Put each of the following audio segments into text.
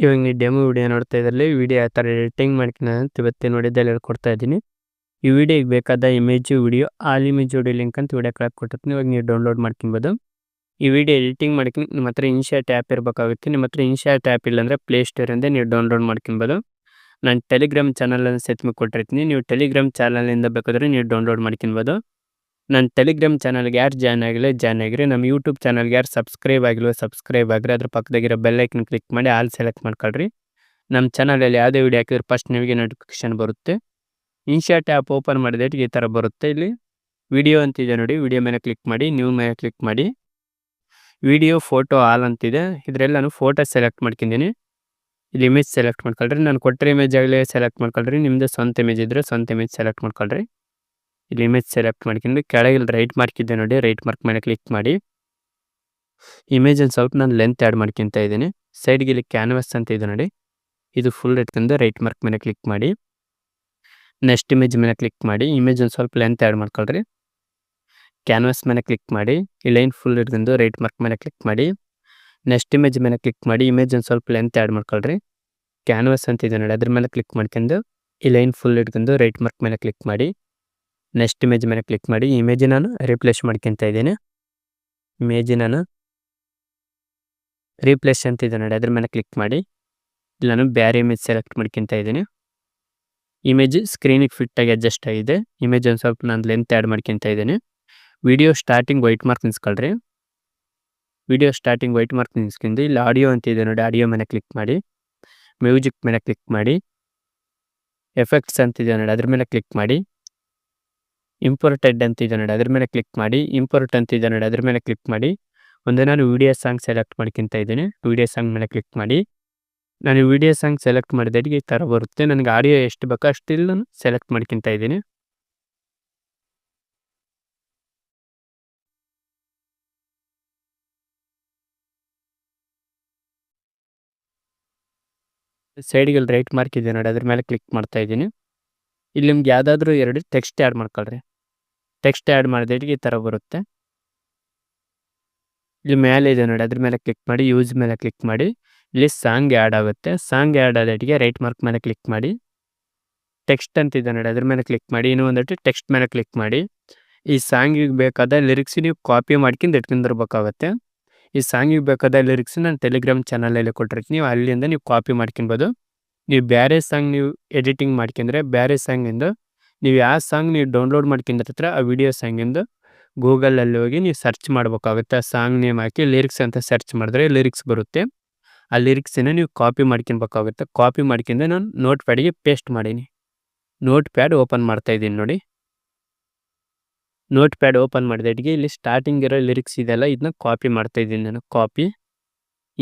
ಇವಾಗ ನೀವು demo video ನೋಡ್ತಾ ಇದ್ರಲ್ಲಿ ವಿಡಿಯೋ ಯಾವ ಥರ ಎಡಿಟಿಂಗ್ ಮಾಡ್ತೀನಿ ಅಂತ ಇವತ್ತಿನ ವಿಡಿಯೋದಲ್ಲಿ ಹೇಳ್ಕೊಡ್ತಾ ಇದ್ದೀನಿ. ಈ ವಿಡಿಯೋಗೆ ಬೇಕಾದ image video all image video link ಅಂತ ವಿಡಿಯೋ ಕೆಳಗೆ ಕೊಟ್ಟಿರ್ತೀನಿ. ಇವಾಗ ನೀವು ಡೌನ್ಲೋಡ್ ಮಾಡ್ಕೊಬೋದು. ಈ ವಿಡಿಯೋ ಎಡಿಟಿಂಗ್ ಮಾಡ್ಕೊಂಡು ನಿಮ್ಮ ಹತ್ರ ಇನ್ಶಾಟ್ ಆ್ಯಪ್ ಇರಬೇಕಾಗುತ್ತೆ. ನಿಮ್ಮ ಹತ್ರ ಇನ್ಶಾಟ್ ಆ್ಯಪ್ ಇಲ್ಲಾಂದರೆ ಪ್ಲೇಸ್ಟೋರಿಂದ ನೀವು ಡೌನ್ಲೋಡ್ ಮಾಡ್ಕೊಬೋದು. ನಾನು ಟೆಲಿಗ್ರಾಮ್ ಚಾನಲನ್ನು ಸೆಟ್ ಕೊಟ್ಟಿರ್ತೀನಿ. ನೀವು ಟೆಲಿಗ್ರಾಮ್ ಚಾನಲಿಂದ ಬೇಕಾದರೆ ನೀವು ಡೌನ್ಲೋಡ್ ಮಾಡ್ಕೊಬೋದು. ನನ್ನ ಟೆಲಿಗ್ರಾಮ್ ಚಾನಲ್ಗೆ ಯಾರು ಜಾಯ್ನ್ ಆಗಿರಿ. ನಮ್ಮ ಯೂಟ್ಯೂಬ್ ಚಾನಲ್ಗೆ ಯಾರು ಸಬ್ಸ್ಕ್ರೈಬ್ ಆಗಿರಿ. ಅದ್ರ ಪಕ್ಕದಾಗಿರೋ ಬೆಲ್ ಐಕನ್ ಕ್ಲಿಕ್ ಮಾಡಿ ಆಲ್ ಸೆಲೆಕ್ಟ್ ಮಾಡ್ಕೊಳ್ರಿ. ನಮ್ಮ ಚಾನಲಲ್ಲಿ ಯಾವುದೇ ವಿಡಿಯೋ ಹಾಕಿದ್ರೆ ಫಸ್ಟ್ ನಿಮಗೆ ನೋಟಿಫಿಕೇಶನ್ ಬರುತ್ತೆ. ಇನ್ಶಾಟ್ ಆ್ಯಪ್ ಓಪನ್ ಮಾಡಿದ್ರೆ ಈ ಥರ ಬರುತ್ತೆ. ಇಲ್ಲಿ ವಿಡಿಯೋ ಅಂತಿದೆ ನೋಡಿ, ವಿಡಿಯೋ ಮೇಲೆ ಕ್ಲಿಕ್ ಮಾಡಿ, ನ್ಯೂ ಮೇಲೆ ಕ್ಲಿಕ್ ಮಾಡಿ. ವಿಡಿಯೋ ಫೋಟೋ ಆಲ್ ಅಂತಿದೆ, ಇದರಲ್ಲಿ ನಾನು ಫೋಟೋ ಸೆಲೆಕ್ಟ್ ಮಾಡ್ಕೊಂಡಿದ್ದೀನಿ. ಇಲ್ಲಿ ಇಮೇಜ್ ಸೆಲೆಕ್ಟ್ ಮಾಡ್ಕೊಳ್ರಿ. ನಾನು ಕೊಟ್ಟರೆ ಇಮೇಜ್ ಆಗಲೇ ಸೆಲೆಕ್ಟ್ ಮಾಡ್ಕೊಳ್ರಿ. ನಿಮ್ಮದು ಸ್ವಂತ ಇಮೇಜ್ ಇದ್ದರೆ ಸ್ವಂತ ಇಮೇಜ್ ಸೆಲೆಕ್ಟ್ ಮಾಡ್ಕೊಳ್ರಿ. ಇಲ್ಲಿ ಇಮೇಜ್ ಸೆಲೆಕ್ಟ್ ಮಾಡ್ಕೊಂಡು ಕೆಳಗೆ ರೈಟ್ ಮಾರ್ಕ್ ಇದೆ ನೋಡಿ, ರೈಟ್ ಮಾರ್ಕ್ ಮೇಲೆ ಕ್ಲಿಕ್ ಮಾಡಿ. ಇಮೇಜನ್ನು ಸ್ವಲ್ಪ ನಾನು ಲೆಂತ್ ಆ್ಯಡ್ ಮಾಡ್ಕೊತಾ ಇದ್ದೀನಿ. ಸೈಡ್ಗೆ ಇಲ್ಲಿ ಕ್ಯಾನ್ವಾಸ್ ಅಂತ ಇದೆ ನೋಡಿ, ಇದು ಫುಲ್ ಇಟ್ಕೊಂಡು ರೈಟ್ ಮಾರ್ಕ್ ಮೇಲೆ ಕ್ಲಿಕ್ ಮಾಡಿ. ನೆಕ್ಸ್ಟ್ ಇಮೇಜ್ ಮೇಲೆ ಕ್ಲಿಕ್ ಮಾಡಿ, ಇಮೇಜನ್ನು ಸ್ವಲ್ಪ ಲೆಂತ್ ಆ್ಯಡ್ ಮಾಡ್ಕೊಳ್ರಿ. ಕ್ಯಾನ್ವಾಸ್ ಮೇಲೆ ಕ್ಲಿಕ್ ಮಾಡಿ, ಈ ಲೈನ್ ಫುಲ್ ಇಟ್ಕೊಂಡು ರೈಟ್ ಮಾರ್ಕ್ ಮೇಲೆ ಕ್ಲಿಕ್ ಮಾಡಿ. ನೆಕ್ಸ್ಟ್ ಇಮೇಜ್ ಮೇಲೆ ಕ್ಲಿಕ್ ಮಾಡಿ, ಇಮೇಜನ್ನು ಸ್ವಲ್ಪ ಲೆಂತ್ ಆ್ಯಡ್ ಮಾಡ್ಕೊಳ್ರಿ. ಕ್ಯಾನ್ವಾಸ್ ಅಂತ ಇದೆ ನೋಡಿ, ಅದ್ರ ಮೇಲೆ ಕ್ಲಿಕ್ ಮಾಡ್ಕೊಂಡು ಈ ಲೈನ್ ಫುಲ್ ಇಟ್ಕೊಂಡು ರೈಟ್ ಮಾರ್ಕ್ ಮೇಲೆ ಕ್ಲಿಕ್ ಮಾಡಿ. ನೆಕ್ಸ್ಟ್ ಇಮೇಜ್ ಮೇಲೆ ಕ್ಲಿಕ್ ಮಾಡಿ, ಇಮೇಜ್ ನಾನು ರೀಪ್ಲೇಸ್ ಮಾಡ್ಕೊತಾ ಇದ್ದೀನಿ. ಇಮೇಜ್ ನಾನು ರೀಪ್ಲೇಸ್ ಅಂತ ಇದೆ ನೋಡಿ, ಅದ್ರ ಮೇಲೆ ಕ್ಲಿಕ್ ಮಾಡಿ. ಇಲ್ಲಿ ನಾನು ಬೇರೆ ಇಮೇಜ್ ಸೆಲೆಕ್ಟ್ ಮಾಡ್ಕೊತಾ ಇದ್ದೀನಿ. ಇಮೇಜ್ ಸ್ಕ್ರೀನಿಗೆ ಫಿಟ್ಟಾಗಿ ಅಡ್ಜಸ್ಟ್ ಆಗಿದೆ. ಇಮೇಜನ್ನು ಸ್ವಲ್ಪ ನಾನು ಲೆಂತ್ ಆ್ಯಡ್ ಮಾಡ್ಕೊತಾ ಇದ್ದೀನಿ. ವಿಡಿಯೋ ಸ್ಟಾರ್ಟಿಂಗ್ ವೈಟ್ ಮಾರ್ಕ್ ನಿಲ್ಸ್ಕೊಳ್ರಿ. ವಿಡಿಯೋ ಸ್ಟಾರ್ಟಿಂಗ್ ವೈಟ್ ಮಾರ್ಕ್ ನಿಲ್ಸ್ಕೊಂಡು ಇಲ್ಲಿ ಆಡಿಯೋ ಅಂತ ಇದೆ ನೋಡಿ, ಆಡಿಯೋ ಮೇಲೆ ಕ್ಲಿಕ್ ಮಾಡಿ. ಮ್ಯೂಸಿಕ್ ಮೇಲೆ ಕ್ಲಿಕ್ ಮಾಡಿ. ಎಫೆಕ್ಟ್ಸ್ ಅಂತಿದೆ ನೋಡಿ, ಅದ್ರ ಮೇಲೆ ಕ್ಲಿಕ್ ಮಾಡಿ. ಇಂಪೋರ್ಟೆಡ್ ಅಂತಿದೆ ನೋಡಿ, ಅದ್ರ ಮೇಲೆ ಕ್ಲಿಕ್ ಮಾಡಿ. ಇಂಪೋರ್ಟ್ ಅಂತಿದೆ ನೋಡಿ, ಅದ್ರ ಮೇಲೆ ಕ್ಲಿಕ್ ಮಾಡಿ. ನಾನು ವಿಡಿಯೋ ಸಾಂಗ್ ಸೆಲೆಕ್ಟ್ ಮಾಡ್ಕೊತಾ ಇದ್ದೀನಿ. ವಿಡಿಯೋ ಸಾಂಗ್ ಮೇಲೆ ಕ್ಲಿಕ್ ಮಾಡಿ. ನಾನು ವಿಡಿಯೋ ಸಾಂಗ್ ಸೆಲೆಕ್ಟ್ ಮಾಡಿದಾಗ ಈ ಥರ ಬರುತ್ತೆ. ನನಗೆ ಆಡಿಯೋ ಎಷ್ಟು ಬೇಕೋ ಅಷ್ಟಿಲ್ಲ ನಾನು ಸೆಲೆಕ್ಟ್ ಮಾಡ್ಕೊತಾ ಇದ್ದೀನಿ. ಸೈಡ್ಗೆ ರೈಟ್ ಮಾರ್ಕ್ ಇದೆ ನೋಡಿ, ಅದ್ರ ಮೇಲೆ ಕ್ಲಿಕ್ ಮಾಡ್ತಾ ಇದ್ದೀನಿ. ಇಲ್ಲಿ ನಿಮ್ಗೆ ಯಾವುದಾದ್ರೂ ಎರಡು ಟೆಕ್ಸ್ಟ್ ಆ್ಯಡ್ ಮಾಡ್ಕೊಳ್ರಿ. ಟೆಕ್ಸ್ಟ್ ಆ್ಯಡ್ ಮಾಡಿದಾಗ ಈ ಥರ ಬರುತ್ತೆ. ಇಲ್ಲಿ ಮೇಲೆ ಇದೆ ನೋಡಿ, ಅದ್ರ ಮೇಲೆ ಕ್ಲಿಕ್ ಮಾಡಿ. ಯೂಸ್ ಮೇಲೆ ಕ್ಲಿಕ್ ಮಾಡಿ. ಇಲ್ಲಿ ಸಾಂಗ್ ಆ್ಯಡ್ ಆಗುತ್ತೆ. ಸಾಂಗ್ ಆ್ಯಡ್ ಆದಾಟಿಗೆ ರೈಟ್ ಮಾರ್ಕ್ ಮೇಲೆ ಕ್ಲಿಕ್ ಮಾಡಿ. ಟೆಕ್ಸ್ಟ್ ಅಂತಿದೆ ನೋಡಿ, ಅದ್ರ ಮೇಲೆ ಕ್ಲಿಕ್ ಮಾಡಿ. ಇನ್ನೂ ಒಂದಟ್ಟು ಟೆಕ್ಸ್ಟ್ ಮೇಲೆ ಕ್ಲಿಕ್ ಮಾಡಿ. ಈ ಸಾಂಗಿಗೆ ಬೇಕಾದ ಲಿರಿಕ್ಸ್ ನೀವು ಕಾಪಿ ಮಾಡ್ಕೊಂಡು ಇಟ್ಕೊಂಡಿರ್ಬೇಕಾಗತ್ತೆ. ಈ ಸಾಂಗಿಗೆ ಬೇಕಾದ ಲಿರಿಕ್ಸ್ ನಾನು ಟೆಲಿಗ್ರಾಮ್ ಚಾನಲಲ್ಲಿ ಕೊಟ್ಟಿರ್ತೀನಿ, ನೀವು ಅಲ್ಲಿಂದ ನೀವು ಕಾಪಿ ಮಾಡ್ಕೊಬೋದು. ನೀವು ಬೇರೆ ಸಾಂಗ್ ನೀವು ಎಡಿಟಿಂಗ್ ಮಾಡ್ಕೊಂಡ್ರೆ ಬೇರೆ ಸಾಂಗಿಂದು ನೀವು ಯಾವ ಸಾಂಗ್ ನೀವು ಡೌನ್ಲೋಡ್ ಮಾಡ್ಕೊಂಡಿರ್ತೀರ ಆ ವಿಡಿಯೋ ಸಾಂಗಿಂದು ಗೂಗಲಲ್ಲಿ ಹೋಗಿ ನೀವು ಸರ್ಚ್ ಮಾಡ್ಬೇಕಾಗುತ್ತೆ. ಆ ಸಾಂಗ್ ನೇಮ್ ಹಾಕಿ ಲಿರಿಕ್ಸ್ ಅಂತ ಸರ್ಚ್ ಮಾಡಿದ್ರೆ ಲಿರಿಕ್ಸ್ ಬರುತ್ತೆ. ಆ ಲಿರಿಕ್ಸನ್ನು ನೀವು ಕಾಪಿ ಮಾಡ್ಕೊಬೇಕಾಗುತ್ತೆ. ಕಾಪಿ ಮಾಡ್ಕೊಂಡು ನಾನು ನೋಟ್ ಪ್ಯಾಡಿಗೆ ಪೇಸ್ಟ್ ಮಾಡೀನಿ. ನೋಟ್ ಪ್ಯಾಡ್ ಓಪನ್ ಮಾಡ್ತಾ ಇದ್ದೀನಿ ನೋಡಿ. ನೋಟ್ ಪ್ಯಾಡ್ ಓಪನ್ ಮಾಡಿದಾಟಿಗೆ ಇಲ್ಲಿ ಸ್ಟಾರ್ಟಿಂಗ್ ಇರೋ ಲಿರಿಕ್ಸ್ ಇದೆಲ್ಲ ಇದನ್ನ ಕಾಪಿ ಮಾಡ್ತಾ ಇದ್ದೀನಿ ನಾನು. ಕಾಪಿ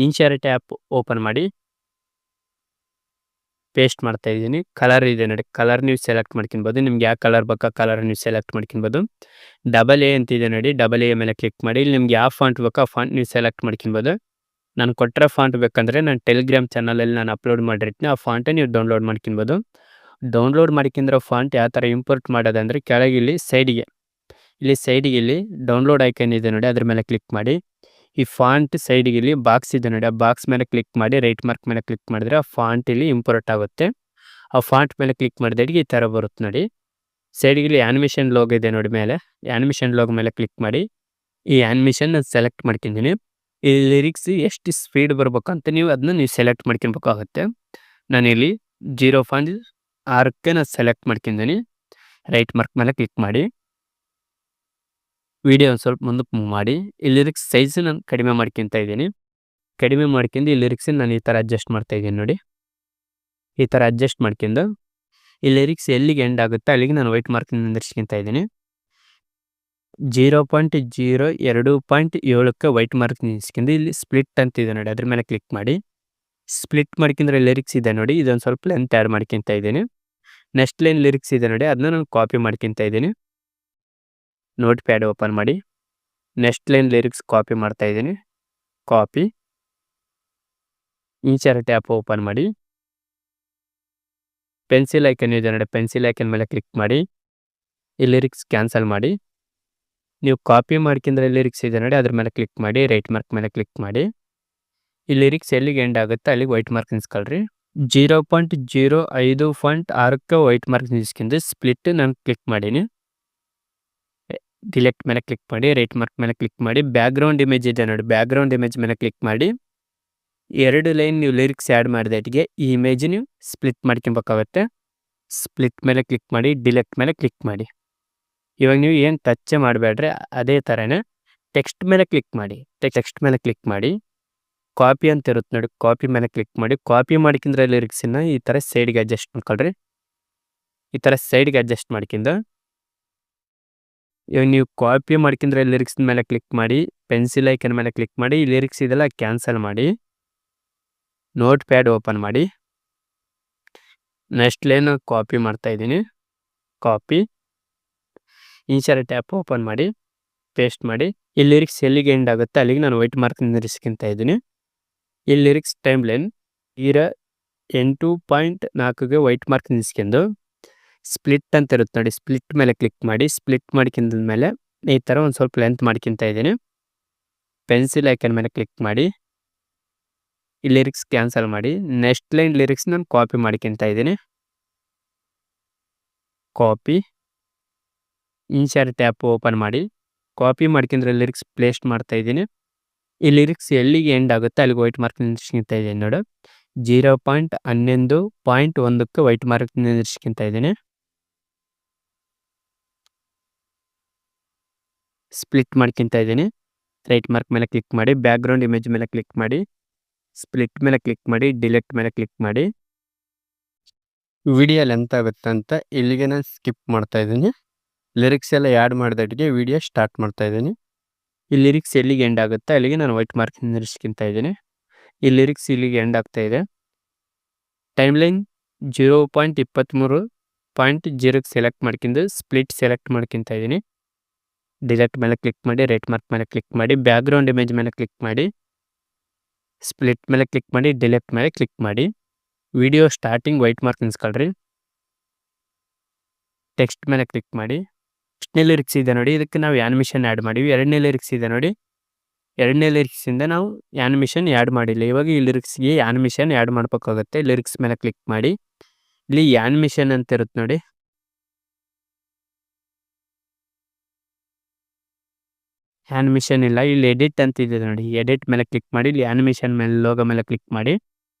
ಇನ್ಶಾಟ್ ಆ್ಯಪ್ ಓಪನ್ ಮಾಡಿ ಪೇಸ್ಟ್ ಮಾಡ್ತಾ ಇದ್ದೀನಿ. ಕಲರ್ ಇದೆ ನೋಡಿ, ಕಲರ್ ನೀವು ಸೆಲೆಕ್ಟ್ ಮಾಡ್ಕೊಬೋದು. ನಿಮ್ಗೆ ಯಾವ ಕಲರ್ ಬೇಕಾ ಕಲರ್ ನೀವು ಸೆಲೆಕ್ಟ್ ಮಾಡ್ಕೊಬೋದು. ಡಬಲ್ ಎ ಅಂತಿದೆ ನೋಡಿ, ಡಬಲ್ ಎ ಮೇಲೆ ಕ್ಲಿಕ್ ಮಾಡಿ. ಇಲ್ಲಿ ನಿಮ್ಗೆ ಯಾವ ಫಾಂಟ್ ಬೇಕೋ ಆ ಫಾಂಟ್ ನೀವು ಸೆಲೆಕ್ಟ್ ಮಾಡ್ಕೊಬೋದು. ನಾನು ಕೊಟ್ಟರೆ ಫಾಂಟ್ ಬೇಕಂದರೆ ನಾನು ಟೆಲಿಗ್ರಾಮ್ ಚಾನಲಲ್ಲಿ ನಾನು ಅಪ್ಲೋಡ್ ಮಾಡಿರ್ತೀನಿ, ಆ ಫಾಂಟೇ ನೀವು ಡೌನ್ಲೋಡ್ ಮಾಡ್ಕೊಬೋದು. ಡೌನ್ಲೋಡ್ ಮಾಡ್ಕೊಂಡಿರೋ ಫಾಂಟ್ ಯಾವ ಥರ ಇಂಪೋರ್ಟ್ ಮಾಡೋದಂದರೆ ಕೆಳಗೆ ಇಲ್ಲಿ ಸೈಡಿಗೆ ಇಲ್ಲಿ ಡೌನ್ಲೋಡ್ ಐಕನ್ ಇದೆ ನೋಡಿ, ಅದ್ರ ಮೇಲೆ ಕ್ಲಿಕ್ ಮಾಡಿ. ಈ ಫಾಂಟ್ ಸೈಡಿಗೆ ಇಲ್ಲಿ ಬಾಕ್ಸ್ ಇದೆ ನೋಡಿ, ಆ ಬಾಕ್ಸ್ ಮೇಲೆ ಕ್ಲಿಕ್ ಮಾಡಿ. ರೈಟ್ ಮಾರ್ಕ್ ಮೇಲೆ ಕ್ಲಿಕ್ ಮಾಡಿದ್ರೆ ಆ ಫಾಂಟ್ ಇಲ್ಲಿ ಇಂಪೋರ್ಟ್ ಆಗುತ್ತೆ. ಆ ಫಾಂಟ್ ಮೇಲೆ ಕ್ಲಿಕ್ ಮಾಡಿದಾಗ ಈ ಥರ ಬರುತ್ತೆ ನೋಡಿ. ಸೈಡಿಗೆ ಇಲ್ಲಿ ಆ್ಯನಿಮೇಷನ್ ಲೋಗೋ ಇದೆ ನೋಡಿ, ಮೇಲೆ ಆ್ಯನಿಮೇಷನ್ ಲೋಗೋ ಮೇಲೆ ಕ್ಲಿಕ್ ಮಾಡಿ. ಈ ಆ್ಯನಿಮೇಷನ್ ಸೆಲೆಕ್ಟ್ ಮಾಡ್ಕೊಂಡಿದ್ದೀನಿ. ಈ ಲಿರಿಕ್ಸ್ ಎಷ್ಟು ಸ್ಪೀಡ್ ಬರ್ಬೇಕಂತ ನೀವು ಅದನ್ನ ನೀವು ಸೆಲೆಕ್ಟ್ ಮಾಡ್ಕೊಬೇಕಾಗುತ್ತೆ. ನಾನಿಲ್ಲಿ 0.6ಕ್ಕೆ ನಾನು ಸೆಲೆಕ್ಟ್ ಮಾಡ್ಕೊಂಡಿದ್ದೀನಿ. ರೈಟ್ ಮಾರ್ಕ್ ಮೇಲೆ ಕ್ಲಿಕ್ ಮಾಡಿ. ವಿಡಿಯೋ ಒಂದು ಸ್ವಲ್ಪ ಮುಂದಕ್ಕೆ ಮೂವ್ ಮಾಡಿ. ಈ ಲಿರಿಕ್ಸ್ ಸೈಜ್ ನಾನು ಕಡಿಮೆ ಮಾಡ್ಕೊತಾ ಇದ್ದೀನಿ. ಕಡಿಮೆ ಮಾಡ್ಕೊಂಡು ಈ ಲಿರಿಕ್ಸನ್ನು ನಾನು ಈ ಥರ ಅಡ್ಜಸ್ಟ್ ಮಾಡ್ತಾ ಇದ್ದೀನಿ ನೋಡಿ. ಈ ಥರ ಅಡ್ಜಸ್ಟ್ ಮಾಡ್ಕೊಂಡು ಈ ಲಿರಿಕ್ಸ್ ಎಲ್ಲಿಗೆ ಎಂಡ್ ಆಗುತ್ತೆ ಅಲ್ಲಿಗೆ ನಾನು ವೈಟ್ ಮಾರ್ಕ್ ನಿಂದಿರ್ಸ್ಕೊತಾ ಇದ್ದೀನಿ. 0.02.7ಕ್ಕೆ ವೈಟ್ ಮಾರ್ಕ್ ನಿಲ್ಸ್ಕೊಂಡು ಇಲ್ಲಿ ಸ್ಪ್ಲಿಟ್ ಅಂತಿದೆ ನೋಡಿ, ಅದ್ರ ಮೇಲೆ ಕ್ಲಿಕ್ ಮಾಡಿ. ಸ್ಪ್ಲಿಟ್ ಮಾಡ್ಕೊಂಡ್ರೆ ಲಿರಿಕ್ಸ್ ಇದೆ ನೋಡಿ, ಇದೊಂದು ಸ್ವಲ್ಪ ಲೆಂತ್ ಆ್ಯಡ್ ಮಾಡ್ಕೊತಾ ಇದ್ದೀನಿ. ನೆಕ್ಸ್ಟ್ ಲೈನ್ ಲಿರಿಕ್ಸ್ ಇದೆ ನೋಡಿ, ಅದನ್ನ ನಾನು ಕಾಪಿ ಮಾಡ್ಕೊತಾ ಇದ್ದೀನಿ. ನೋಟ್ ಪ್ಯಾಡ್ ಓಪನ್ ಮಾಡಿ. ನೆಕ್ಸ್ಟ್ ಲೈನ್ ಲಿರಿಕ್ಸ್ ಕಾಪಿ ಮಾಡ್ತಾ ಇದ್ದೀನಿ. ಕಾಪಿ ಇನ್ಶಾಟ್ ಆ್ಯಪ್ ಓಪನ್ ಮಾಡಿ. ಪೆನ್ಸಿಲ್ ಐಕನ್ ಇದೆ ನೋಡಿ, ಪೆನ್ಸಿಲ್ ಐಕನ್ ಮೇಲೆ ಕ್ಲಿಕ್ ಮಾಡಿ. ಈ ಲಿರಿಕ್ಸ್ ಕ್ಯಾನ್ಸಲ್ ಮಾಡಿ. ನೀವು ಕಾಪಿ ಮಾಡ್ಕೊಂಡ್ರೆ ಲಿರಿಕ್ಸ್ ಇದೆ ನೋಡಿ, ಅದ್ರ ಮೇಲೆ ಕ್ಲಿಕ್ ಮಾಡಿ. ರೈಟ್ ಮಾರ್ಕ್ ಮೇಲೆ ಕ್ಲಿಕ್ ಮಾಡಿ. ಈ ಲಿರಿಕ್ಸ್ ಎಲ್ಲಿಗೆ ಎಂಡ್ ಆಗುತ್ತೆ ಅಲ್ಲಿಗೆ ವೈಟ್ ಮಾರ್ಕ್ ನಿಲ್ಸ್ಕೊಳ್ರಿ. 0.05 ಫಾಂಟ್ 6ಕ್ಕೆ ವೈಟ್ ಮಾರ್ಕ್ ನಿಲ್ಸ್ಕೊಂಡು ಸ್ಪ್ಲಿಟ್ ನಾನು ಕ್ಲಿಕ್ ಮಾಡೀನಿ. ಡಿಲೆಕ್ಟ್ ಮೇಲೆ ಕ್ಲಿಕ್ ಮಾಡಿ, ರೈಟ್ ಮಾರ್ಕ್ ಮೇಲೆ ಕ್ಲಿಕ್ ಮಾಡಿ, ಬ್ಯಾಕ್ಗ್ರೌಂಡ್ ಇಮೇಜ್ ಇದೆ ನೋಡಿ, ಬ್ಯಾಕ್ಗ್ರೌಂಡ್ ಇಮೇಜ್ ಮೇಲೆ ಕ್ಲಿಕ್ ಮಾಡಿ 2 ಲೈನ್ ನೀವು ಲಿರಿಕ್ಸ್ ಆ್ಯಡ್ ಮಾಡಿದಾಟಿಗೆ ಈ ಇಮೇಜ್ ನೀವು ಸ್ಪ್ಲಿಟ್ ಮಾಡ್ಕೊಬೇಕಾಗತ್ತೆ. ಸ್ಪ್ಲಿಟ್ ಮೇಲೆ ಕ್ಲಿಕ್ ಮಾಡಿ, ಡಿಲೆಕ್ಟ್ ಮೇಲೆ ಕ್ಲಿಕ್ ಮಾಡಿ. ಇವಾಗ ನೀವು ಏನು ಟಚ್ ಮಾಡಬೇಡ್ರಿ, ಅದೇ ಥರನೇ ಟೆಕ್ಸ್ಟ್ ಮೇಲೆ ಕ್ಲಿಕ್ ಮಾಡಿ. ಟೆಕ್ಸ್ಟ್ ಮೇಲೆ ಕ್ಲಿಕ್ ಮಾಡಿ, ಕಾಪಿ ಅಂತ ಇರುತ್ತೆ ನೋಡಿ, ಕಾಪಿ ಮೇಲೆ ಕ್ಲಿಕ್ ಮಾಡಿ. ಕಾಪಿ ಮಾಡ್ಕೊಂಡ್ರೆ ಲಿರಿಕ್ಸನ್ನ ಈ ಥರ ಸೈಡ್ಗೆ ಅಡ್ಜಸ್ಟ್ ಮಾಡ್ಕೊಳ್ರಿ. ಈ ಥರ ಸೈಡ್ಗೆ ಅಡ್ಜಸ್ಟ್ ಮಾಡ್ಕೊಂಡು ಇವಾಗ ನೀವು ಕಾಪಿ ಮಾಡ್ಕೊಂಡ್ರೆ ಲಿರಿಕ್ಸ್ ಮೇಲೆ ಕ್ಲಿಕ್ ಮಾಡಿ, ಪೆನ್ಸಿಲ್ ಐಕನ್ ಮೇಲೆ ಕ್ಲಿಕ್ ಮಾಡಿ, ಈ ಲಿರಿಕ್ಸ್ ಇದೆಲ್ಲ ಕ್ಯಾನ್ಸಲ್ ಮಾಡಿ, ನೋಟ್ ಪ್ಯಾಡ್ ಓಪನ್ ಮಾಡಿ. ನೆಕ್ಸ್ಟ್ ಲೈನ್ ಕಾಪಿ ಮಾಡ್ತಾ ಇದ್ದೀನಿ. ಕಾಪಿ, ಇನ್ಸರ್ಟ್ ಟ್ಯಾಪ್ ಓಪನ್ ಮಾಡಿ, ಪೇಸ್ಟ್ ಮಾಡಿ. ಈ ಲಿರಿಕ್ಸ್ ಎಲ್ಲಿಗೆ ಎಂಡ್ ಆಗುತ್ತೆ ಅಲ್ಲಿಗೆ ನಾನು ವೈಟ್ ಮಾರ್ಕ್ ನಿಲ್ಲಿಸ್ಕೊಂತ ಇದ್ದೀನಿ. ಈ ಲಿರಿಕ್ಸ್ ಟೈಮ್ ಲೈನ್ 8.4ಗೆ ವೈಟ್ ಮಾರ್ಕ್ ನಿಲ್ಸ್ಕೊಂಡು ಸ್ಪ್ಲಿಟ್ ಅಂತ ಇರುತ್ತೆ ನೋಡಿ, ಸ್ಪ್ಲಿಟ್ ಮೇಲೆ ಕ್ಲಿಕ್ ಮಾಡಿ. ಸ್ಪ್ಲಿಟ್ ಮಾಡ್ಕೊಂಡ್ಮೇಲೆ ಈ ಥರ ಒಂದು ಸ್ವಲ್ಪ ಲೆಂತ್ ಮಾಡ್ಕೊತ ಇದ್ದೀನಿ. ಪೆನ್ಸಿಲ್ ಐಕನ್ ಮೇಲೆ ಕ್ಲಿಕ್ ಮಾಡಿ, ಈ ಲಿರಿಕ್ಸ್ ಕ್ಯಾನ್ಸಲ್ ಮಾಡಿ. ನೆಕ್ಸ್ಟ್ ಲೈನ್ ಲಿರಿಕ್ಸ್ ನಾನು ಕಾಪಿ ಮಾಡ್ಕೊತ ಇದ್ದೀನಿ. ಕಾಪಿ, ಇನ್ಸರ್ಟ್ ಟ್ಯಾಪ್ ಓಪನ್ ಮಾಡಿ, ಕಾಪಿ ಮಾಡ್ಕೊಂಡ್ರೆ ಲಿರಿಕ್ಸ್ ಪ್ಲೇಸ್ಟ್ ಮಾಡ್ತಾ ಇದ್ದೀನಿ. ಈ ಲಿರಿಕ್ಸ್ ಎಲ್ಲಿಗೆ ಎಂಡ್ ಆಗುತ್ತೆ ಅಲ್ಲಿಗೆ ವೈಟ್ ಮಾರ್ಕ್ ನಿಲ್ಲಿಸ್ಕೊಂತ ಇದ್ದೀನಿ ನೋಡು. 0.11.1ಕ್ಕೆ ವೈಟ್ ಮಾರ್ಕ್ ನಿಲ್ಲಿಸ್ಕೊಂತ ಇದ್ದೀನಿ. ಸ್ಪ್ಲಿಟ್ ಮಾಡ್ಕೊತ ಇದ್ದೀನಿ. ರೈಟ್ ಮಾರ್ಕ್ ಮೇಲೆ ಕ್ಲಿಕ್ ಮಾಡಿ, ಬ್ಯಾಕ್ಗ್ರೌಂಡ್ ಇಮೇಜ್ ಮೇಲೆ ಕ್ಲಿಕ್ ಮಾಡಿ, ಸ್ಪ್ಲಿಟ್ ಮೇಲೆ ಕ್ಲಿಕ್ ಮಾಡಿ, ಡಿಲೆಕ್ಟ್ ಮೇಲೆ ಕ್ಲಿಕ್ ಮಾಡಿ. ವಿಡಿಯೋ ಲೆಂತ್ ಆಗುತ್ತೆ ಅಂತ ಇಲ್ಲಿಗೆ ನಾನು ಸ್ಕಿಪ್ ಮಾಡ್ತಾ ಇದ್ದೀನಿ. ಲಿರಿಕ್ಸ್ ಎಲ್ಲ ಆ್ಯಡ್ ಮಾಡಿದಟ್ಟಿಗೆ ವಿಡಿಯೋ ಸ್ಟಾರ್ಟ್ ಮಾಡ್ತಾ ಇದ್ದೀನಿ. ಈ ಲಿರಿಕ್ಸ್ ಎಲ್ಲಿಗೆ ಎಂಡ್ ಆಗುತ್ತೆ ಅಲ್ಲಿಗೆ ನಾನು ವೈಟ್ ಮಾರ್ಕ್ ನಿಲ್ಲಿಸ್ಕೊಂತ ಇದ್ದೀನಿ. ಈ ಲಿರಿಕ್ಸ್ ಇಲ್ಲಿಗೆ ಎಂಡ್ ಆಗ್ತಾ ಇದೆ. ಟೈಮ್ ಲೈನ್ 0.23.0ಗೆ ಸೆಲೆಕ್ಟ್ ಮಾಡ್ಕೊಂಡು ಸ್ಪ್ಲಿಟ್ ಸೆಲೆಕ್ಟ್ ಮಾಡ್ಕೊತ ಇದ್ದೀನಿ. ಡಿಲೆಕ್ಟ್ ಮೇಲೆ ಕ್ಲಿಕ್ ಮಾಡಿ, ರೈಟ್ ಮಾರ್ಕ್ ಮೇಲೆ ಕ್ಲಿಕ್ ಮಾಡಿ, ಬ್ಯಾಕ್ಗ್ರೌಂಡ್ ಇಮೇಜ್ ಮೇಲೆ ಕ್ಲಿಕ್ ಮಾಡಿ, ಸ್ಪ್ಲಿಟ್ ಮೇಲೆ ಕ್ಲಿಕ್ ಮಾಡಿ, ಡಿಲೆಕ್ಟ್ ಮೇಲೆ ಕ್ಲಿಕ್ ಮಾಡಿ. ವಿಡಿಯೋ ಸ್ಟಾರ್ಟಿಂಗ್ ವೈಟ್ ಮಾರ್ಕ್ ನಿಲ್ಸ್ಕೊಳ್ರಿ. ಟೆಕ್ಸ್ಟ್ ಮೇಲೆ ಕ್ಲಿಕ್ ಮಾಡಿ. ಫಸ್ಟ್ನೇ ಲಿರಿಕ್ಸ್ ಇದೆ ನೋಡಿ, ಇದಕ್ಕೆ ನಾವು ಆ್ಯನಿಮೇಷನ್ ಆ್ಯಡ್ ಮಾಡಿವಿ. 2ನೇ ಲಿರಿಕ್ಸ್ ಇದೆ ನೋಡಿ, 2ನೇ ಲಿರಿಕ್ಸಿಂದ ನಾವು ಆ್ಯನಿಮೇಷನ್ ಆ್ಯಡ್ ಮಾಡಿಲ್ಲ. ಇವಾಗ ಈ ಲಿರಿಕ್ಸ್ಗೆ ಆ್ಯನಿಮೇಷನ್ ಆ್ಯಡ್ ಮಾಡ್ಬೇಕಾಗುತ್ತೆ. ಲಿರಿಕ್ಸ್ ಮೇಲೆ ಕ್ಲಿಕ್ ಮಾಡಿ, ಇಲ್ಲಿ ಆ್ಯನಿಮೇಷನ್ ಅಂತ ಇರುತ್ತೆ ನೋಡಿ, ಆ್ಯನಿಮೇಷನ್ ಇಲ್ಲ, ಇಲ್ಲಿ ಎಡಿಟ್ ಅಂತ ಇದೆ ನೋಡಿ, ಎಡಿಟ್ ಮೇಲೆ ಕ್ಲಿಕ್ ಮಾಡಿ, ಇಲ್ಲಿ ಆ್ಯನಿಮೇಷನ್ ಮೇಲೆ ಲೋಗೋ ಮೇಲೆ ಕ್ಲಿಕ್ ಮಾಡಿ,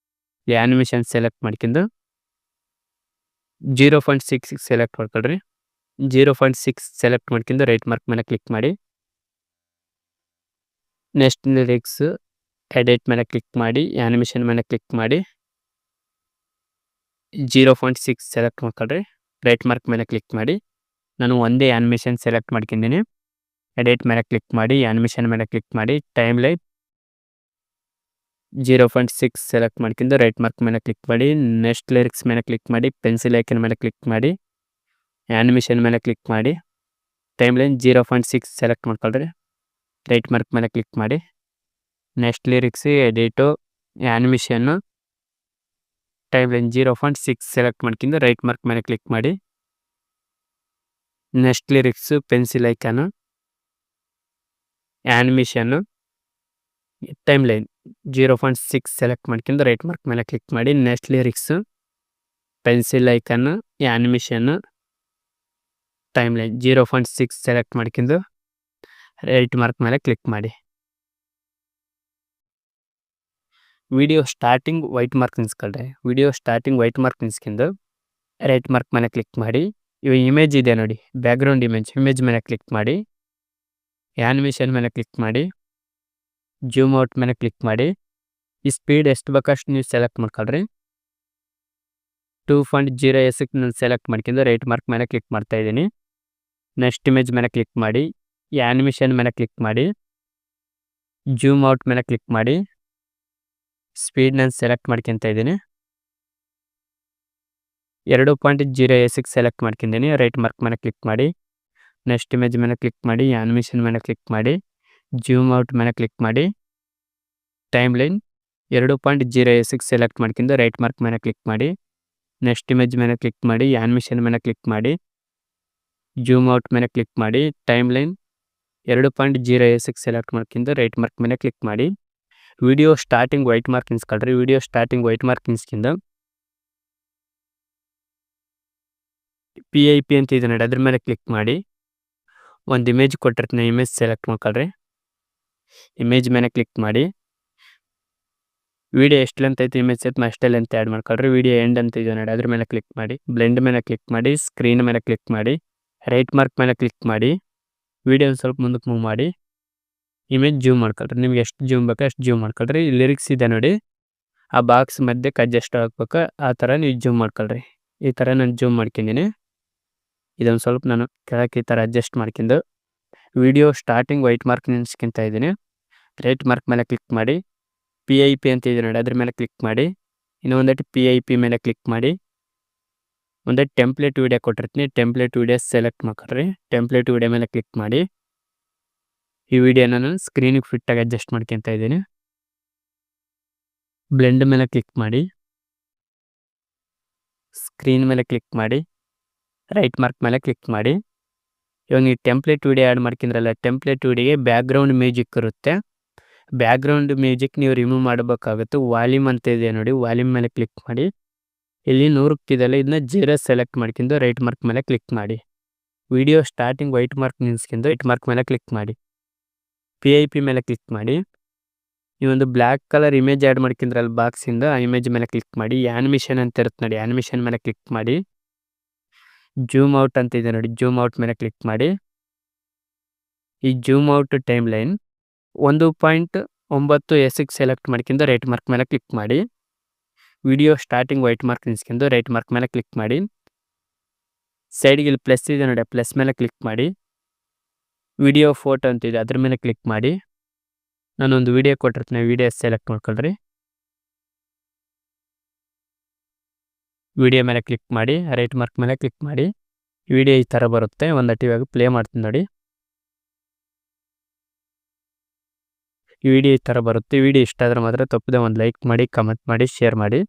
ಇಲ್ಲಿ ಆ್ಯನಿಮೇಷನ್ ಸೆಲೆಕ್ಟ್ ಮಾಡ್ಕೊಂಡು 0.6 ಸೆಲೆಕ್ಟ್ ಮಾಡ್ಕೊಳ್ರಿ. 0.6 ಸೆಲೆಕ್ಟ್ ಮಾಡ್ಕೊಂಡು ರೈಟ್ ಮಾರ್ಕ್ ಮೇಲೆ ಕ್ಲಿಕ್ ಮಾಡಿ. ನೆಕ್ಸ್ಟ್ ಲಿರಿಕ್ಸ್ ಎಡಿಟ್ ಮೇಲೆ ಕ್ಲಿಕ್ ಮಾಡಿ, ಆ್ಯನಿಮೇಷನ್ ಮೇಲೆ ಕ್ಲಿಕ್ ಮಾಡಿ, 0.6 ಸೆಲೆಕ್ಟ್ ಮಾಡ್ಕೊಳ್ರಿ. ರೈಟ್ ಮಾರ್ಕ್ ಮೇಲೆ ಕ್ಲಿಕ್ ಮಾಡಿ. ನಾನು ಒಂದೇ ಆ್ಯನಿಮೇಷನ್ ಸೆಲೆಕ್ಟ್ ಮಾಡ್ಕೊಂಡಿದ್ದೀನಿ. ಎಡಿಟ್ ಮೇಲೆ ಕ್ಲಿಕ್ ಮಾಡಿ, ಆ್ಯನಿಮೇಷನ್ ಮೇಲೆ ಕ್ಲಿಕ್ ಮಾಡಿ, ಟೈಮ್ ಲೈನ್ 0.6 ಸೆಲೆಕ್ಟ್ ಮಾಡ್ಕೊಂಡು ರೈಟ್ ಮಾರ್ಕ್ ಮೇಲೆ ಕ್ಲಿಕ್ ಮಾಡಿ. ನೆಕ್ಸ್ಟ್ ಲಿರಿಕ್ಸ್ ಮೇಲೆ ಕ್ಲಿಕ್ ಮಾಡಿ, ಪೆನ್ಸಿಲ್ ಐಕನ್ ಮೇಲೆ ಕ್ಲಿಕ್ ಮಾಡಿ, ಆ್ಯನಿಮೇಷನ್ ಮೇಲೆ ಕ್ಲಿಕ್ ಮಾಡಿ, ಟೈಮ್ ಲೈನ್ 0.6 ಸೆಲೆಕ್ಟ್ ಮಾಡ್ಕೊಳ್ರಿ. ರೈಟ್ ಮಾರ್ಕ್ ಮೇಲೆ ಕ್ಲಿಕ್ ಮಾಡಿ. ನೆಕ್ಸ್ಟ್ ಲಿರಿಕ್ಸ್ ಎಡಿಟು, ಆ್ಯನಿಮೇಷನ್ನು, ಟೈಮ್ ಲೈನ್ 0.6 ಸೆಲೆಕ್ಟ್ ಮಾಡ್ಕೊಂಡು ರೈಟ್ ಮಾರ್ಕ್ ಮೇಲೆ ಕ್ಲಿಕ್ ಮಾಡಿ. ನೆಕ್ಸ್ಟ್ ಲಿರಿಕ್ಸು ಪೆನ್ಸಿಲ್ ಐಕನು, ಆ್ಯನಿಮೇಷನ್ನು, ಟೈಮ್ ಲೈನ್ 0.6 ಸೆಲೆಕ್ಟ್ ಮಾಡ್ಕೊಂಡು ರೈಟ್ ಮಾರ್ಕ್ ಮೇಲೆ ಕ್ಲಿಕ್ ಮಾಡಿ. ನೆಕ್ಸ್ಟ್ ಲಿರಿಕ್ಸು ಪೆನ್ಸಿಲ್ ಐಕನ್ನು, ಆ್ಯನಿಮೇಷನ್ನು, ಟೈಮ್ ಲೈನ್ 0.6 ಸೆಲೆಕ್ಟ್ ಮಾಡ್ಕೊಂಡು ರೈಟ್ ಮಾರ್ಕ್ ಮೇಲೆ ಕ್ಲಿಕ್ ಮಾಡಿ. ವಿಡಿಯೋ ಸ್ಟಾರ್ಟಿಂಗ್ ವೈಟ್ ಮಾರ್ಕ್ ನಿಲ್ಸ್ಕೊಳ್ರಿ. ವಿಡಿಯೋ ಸ್ಟಾರ್ಟಿಂಗ್ ವೈಟ್ ಮಾರ್ಕ್ ನಿಲ್ಸ್ಕೊಂಡು ರೈಟ್ ಮಾರ್ಕ್ ಮೇಲೆ ಕ್ಲಿಕ್ ಮಾಡಿ. ಇವಾಗ ಇಮೇಜ್ ಇದೆ ನೋಡಿ, ಬ್ಯಾಕ್ಗ್ರೌಂಡ್ ಇಮೇಜ್ ಮೇಲೆ ಕ್ಲಿಕ್ ಮಾಡಿ, ಆ್ಯನಿಮೇಷನ್ ಮೇಲೆ ಕ್ಲಿಕ್ ಮಾಡಿ, ಜೂಮ್ ಔಟ್ ಮೇಲೆ ಕ್ಲಿಕ್ ಮಾಡಿ. ಈ ಸ್ಪೀಡ್ ಎಷ್ಟು ಬೇಕಷ್ಟು ನೀವು ಸೆಲೆಕ್ಟ್ ಮಾಡ್ಕೊಳ್ರಿ. 2.0s ನಾನು ಸೆಲೆಕ್ಟ್ ಮಾಡ್ಕೊಂಡು ರೈಟ್ ಮಾರ್ಕ್ ಮೇಲೆ ಕ್ಲಿಕ್ ಮಾಡ್ತಾ ಇದ್ದೀನಿ. ನೆಕ್ಸ್ಟ್ ಇಮೇಜ್ ಮೇಲೆ ಕ್ಲಿಕ್ ಮಾಡಿ, ಈ ಆ್ಯನಿಮೇಷನ್ ಮೇಲೆ ಕ್ಲಿಕ್ ಮಾಡಿ, ಜೂಮ್ ಔಟ್ ಮೇಲೆ ಕ್ಲಿಕ್ ಮಾಡಿ, ಸ್ಪೀಡ್ ನಾನು ಸೆಲೆಕ್ಟ್ ಮಾಡ್ಕೊತ ಇದ್ದೀನಿ. 2.0s ಸೆಲೆಕ್ಟ್ ಮಾಡ್ಕೊಂಡಿದ್ದೀನಿ. ರೈಟ್ ಮಾರ್ಕ್ ಮೇಲೆ ಕ್ಲಿಕ್ ಮಾಡಿ, ನೆಕ್ಸ್ಟ್ ಇಮೇಜ್ ಮೇಲೆ ಕ್ಲಿಕ್ ಮಾಡಿ, ಆ್ಯನಿಮೇಷನ್ ಮೇಲೆ ಕ್ಲಿಕ್ ಮಾಡಿ, ಜೂಮ್ ಔಟ್ ಮೇಲೆ ಕ್ಲಿಕ್ ಮಾಡಿ, ಟೈಮ್ ಲೈನ್ 2.0s ಸೆಲೆಕ್ಟ್ ಮಾಡ್ಕೊಂಡು ರೈಟ್ ಮಾರ್ಕ್ ಮೇಲೆ ಕ್ಲಿಕ್ ಮಾಡಿ, ನೆಕ್ಸ್ಟ್ ಇಮೇಜ್ ಮೇಲೆ ಕ್ಲಿಕ್ ಮಾಡಿ, ಆ್ಯನಿಮೇಷನ್ ಮೇಲೆ ಕ್ಲಿಕ್ ಮಾಡಿ, ಜೂಮ್ ಔಟ್ ಮೇಲೆ ಕ್ಲಿಕ್ ಮಾಡಿ, ಟೈಮ್ ಲೈನ್ 2.0s ಸೆಲೆಕ್ಟ್ ಮಾಡ್ಕೊಂಡು ರೈಟ್ ಮಾರ್ಕ್ ಮೇಲೆ ಕ್ಲಿಕ್ ಮಾಡಿ. ವಿಡಿಯೋ ಸ್ಟಾರ್ಟಿಂಗ್ ವೈಟ್ ಮಾರ್ಕ್ ಇನ್ಸ್ಕೊಳ್ರಿ. ವಿಡಿಯೋ ಸ್ಟಾರ್ಟಿಂಗ್ ವೈಟ್ ಮಾರ್ಕ್ ಇನ್ಸ್ಕಿಂದ PIP ಅಂತ ಇದೆ ನೋಡಿ, ಅದ್ರ ಮೇಲೆ ಕ್ಲಿಕ್ ಮಾಡಿ. ಒಂದು ಇಮೇಜ್ ಕೊಟ್ಟಿರ್ತೀನಿ, ಇಮೇಜ್ ಸೆಲೆಕ್ಟ್ ಮಾಡ್ಕೊಳ್ರಿ. ಇಮೇಜ್ ಮೇಲೆ ಕ್ಲಿಕ್ ಮಾಡಿ. ವಿಡಿಯೋ ಎಷ್ಟು ಲೆಂತ್ ಐತೆ ಇಮೇಜ್ ಸೆಟ್ ಅಷ್ಟೇ ಲೆಂತ್ ಆ್ಯಡ್ ಮಾಡ್ಕೊಳ್ರಿ. ವಿಡಿಯೋ ಎಂಡ್ ಅಂತ ಇದೆ ನೋಡಿ, ಅದ್ರ ಮೇಲೆ ಕ್ಲಿಕ್ ಮಾಡಿ. ಬ್ಲೆಂಡ್ ಮೇಲೆ ಕ್ಲಿಕ್ ಮಾಡಿ. ಸ್ಕ್ರೀನ್ ಮೇಲೆ ಕ್ಲಿಕ್ ಮಾಡಿ. ರೈಟ್ ಮಾರ್ಕ್ ಮೇಲೆ ಕ್ಲಿಕ್ ಮಾಡಿ. ವಿಡಿಯೋ ಸ್ವಲ್ಪ ಮುಂದಕ್ಕೆ ಮೂವ್ ಮಾಡಿ. ಇಮೇಜ್ ಜೂಮ್ ಮಾಡ್ಕೊಳ್ರಿ. ನಿಮ್ಗೆ ಎಷ್ಟು ಜೂಮ್ ಬೇಕೋ ಅಷ್ಟು ಜೂಮ್ ಮಾಡ್ಕೊಳ್ರಿ. ಲಿರಿಕ್ಸ್ ಇದೆ ನೋಡಿ, ಆ ಬಾಕ್ಸ್ ಮಧ್ಯಕ್ಕೆ ಅಡ್ಜಸ್ಟ್ ಆಗ್ಬೇಕು, ಆ ಥರ ನೀವು ಜೂಮ್ ಮಾಡ್ಕೊಳ್ರಿ. ಈ ಥರ ನಾನು ಜೂಮ್ ಮಾಡ್ಕೊಂಡಿನಿ. ಇದೊಂದು ಸ್ವಲ್ಪ ನಾನು ಕೆಳಕ್ಕೆ ಈ ಥರ ಅಡ್ಜಸ್ಟ್ ಮಾಡ್ಕೊಂಡು ವಿಡಿಯೋ ಸ್ಟಾರ್ಟಿಂಗ್ ವೈಟ್ ಮಾರ್ಕ್ ನಿಲ್ಸ್ಕೊಂತ ಇದ್ದೀನಿ. ರೈಟ್ ಮಾರ್ಕ್ ಮೇಲೆ ಕ್ಲಿಕ್ ಮಾಡಿ. PIP ಅಂತ ಇದೆ ನೋಡಿ, ಅದ್ರ ಮೇಲೆ ಕ್ಲಿಕ್ ಮಾಡಿ. ಇನ್ನು ಒಂದಟ್ಟು PIP ಮೇಲೆ ಕ್ಲಿಕ್ ಮಾಡಿ. ಒಂದಟ್ಟು ಟೆಂಪ್ಲೇಟ್ ವಿಡಿಯೋ ಕೊಟ್ಟಿರ್ತೀನಿ, ಟೆಂಪ್ಲೇಟ್ ವಿಡಿಯೋ ಸೆಲೆಕ್ಟ್ ಮಾಡ್ಕೊಳ್ರಿ. ಟೆಂಪ್ಲೇಟ್ ವಿಡಿಯೋ ಮೇಲೆ ಕ್ಲಿಕ್ ಮಾಡಿ. ಈ ವಿಡಿಯೋನ ನಾನು ಸ್ಕ್ರೀನಿಗೆ ಫಿಟ್ಟಾಗಿ ಅಡ್ಜಸ್ಟ್ ಮಾಡ್ಕೊತ ಇದ್ದೀನಿ. ಬ್ಲೆಂಡ್ ಮೇಲೆ ಕ್ಲಿಕ್ ಮಾಡಿ. ಸ್ಕ್ರೀನ್ ಮೇಲೆ ಕ್ಲಿಕ್ ಮಾಡಿ. ರೈಟ್ ಮಾರ್ಕ್ ಮೇಲೆ ಕ್ಲಿಕ್ ಮಾಡಿ. ಇವಾಗ ನೀವು ಟೆಂಪ್ಲೇಟ್ ವಿಡಿಯೋ ಆ್ಯಡ್ ಮಾಡ್ಕೊಂಡ್ರಲ್ಲ, ಟೆಂಪ್ಲೇಟ್ ವಿಡಿಯೋಗೆ ಬ್ಯಾಕ್ಗ್ರೌಂಡ್ ಮ್ಯೂಸಿಕ್ ಇರುತ್ತೆ. ಬ್ಯಾಕ್ಗ್ರೌಂಡ್ ಮ್ಯೂಸಿಕ್ ನೀವು ರಿಮೂವ್ ಮಾಡಬೇಕಾಗುತ್ತೆ. ವಾಲ್ಯೂಮ್ ಅಂತ ಇದೆ ನೋಡಿ, ವಾಲ್ಯೂಮ್ ಮೇಲೆ ಕ್ಲಿಕ್ ಮಾಡಿ. ಇಲ್ಲಿ 100 ಇದೆಲ್ಲ, ಇದನ್ನ 0 ಸೆಲೆಕ್ಟ್ ಮಾಡ್ಕೊಂಡು ರೈಟ್ ಮಾರ್ಕ್ ಮೇಲೆ ಕ್ಲಿಕ್ ಮಾಡಿ. ವಿಡಿಯೋ ಸ್ಟಾರ್ಟಿಂಗ್ ವೈಟ್ ಮಾರ್ಕ್ ನಿಲ್ಸ್ಕೊಂಡು ರೈಟ್ ಮಾರ್ಕ್ ಮೇಲೆ ಕ್ಲಿಕ್ ಮಾಡಿ. PIP ಮೇಲೆ ಕ್ಲಿಕ್ ಮಾಡಿ. ಈ ಒಂದು ಬ್ಲ್ಯಾಕ್ ಕಲರ್ ಇಮೇಜ್ ಆ್ಯಡ್ ಮಾಡ್ಕೊಂಡ್ರಲ್ಲ ಬಾಕ್ಸಿಂದ, ಆ ಇಮೇಜ್ ಮೇಲೆ ಕ್ಲಿಕ್ ಮಾಡಿ. ಆ್ಯನಿಮೇಷನ್ ಅಂತ ಇರುತ್ತೆ ನೋಡಿ, ಆ್ಯನಿಮೇಷನ್ ಮೇಲೆ ಕ್ಲಿಕ್ ಮಾಡಿ. ಜೂಮ್ ಔಟ್ ಅಂತ ಇದೆ ನೋಡಿ, ಜೂಮ್ ಔಟ್ ಮೇಲೆ ಕ್ಲಿಕ್ ಮಾಡಿ. ಈ zoom out timeline 1.9 select ಮಾಡ್ಕೊಂಡು ರೈಟ್ ಮಾರ್ಕ್ ಮೇಲೆ ಕ್ಲಿಕ್ ಮಾಡಿ. ವಿಡಿಯೋ ಸ್ಟಾರ್ಟಿಂಗ್ ವೈಟ್ ಮಾರ್ಕ್ ನಿಲ್ಸ್ಕೊಂಡು ರೈಟ್ ಮಾರ್ಕ್ ಮೇಲೆ ಕ್ಲಿಕ್ ಮಾಡಿ. ಸೈಡ್ಗೆ ಇಲ್ಲಿ ಪ್ಲಸ್ ಇದೆ ನೋಡಿ, ಪ್ಲಸ್ ಮೇಲೆ ಕ್ಲಿಕ್ ಮಾಡಿ. ವಿಡಿಯೋ ಫೋಟೋ ಅಂತಿದೆ, ಅದ್ರ ಮೇಲೆ ಕ್ಲಿಕ್ ಮಾಡಿ. ನಾನೊಂದು ವಿಡಿಯೋ ಕೊಟ್ಟಿರ್ತೀನಿ, ವಿಡಿಯೋ ಸೆಲೆಕ್ಟ್ ಮಾಡ್ಕೊಳ್ರಿ. ವಿಡಿಯೋ ಮೇಲೆ ಕ್ಲಿಕ್ ಮಾಡಿ. ರೈಟ್ ಮಾರ್ಕ್ ಮೇಲೆ ಕ್ಲಿಕ್ ಮಾಡಿ. ವಿಡಿಯೋ ಈ ಥರ ಬರುತ್ತೆ. ಒಂದಟ್ಟು ಇವಾಗ ಪ್ಲೇ ಮಾಡ್ತೀನಿ ನೋಡಿ. ಈ ವಿಡಿಯೋ ಈ ಥರ ಬರುತ್ತೆ. ವಿಡಿಯೋ ಇಷ್ಟ ಆದರೆ ಮಾತ್ರ ತಪ್ಪದೆ ಒಂದು ಲೈಕ್ ಮಾಡಿ, ಕಮೆಂಟ್ ಮಾಡಿ, ಶೇರ್ ಮಾಡಿ.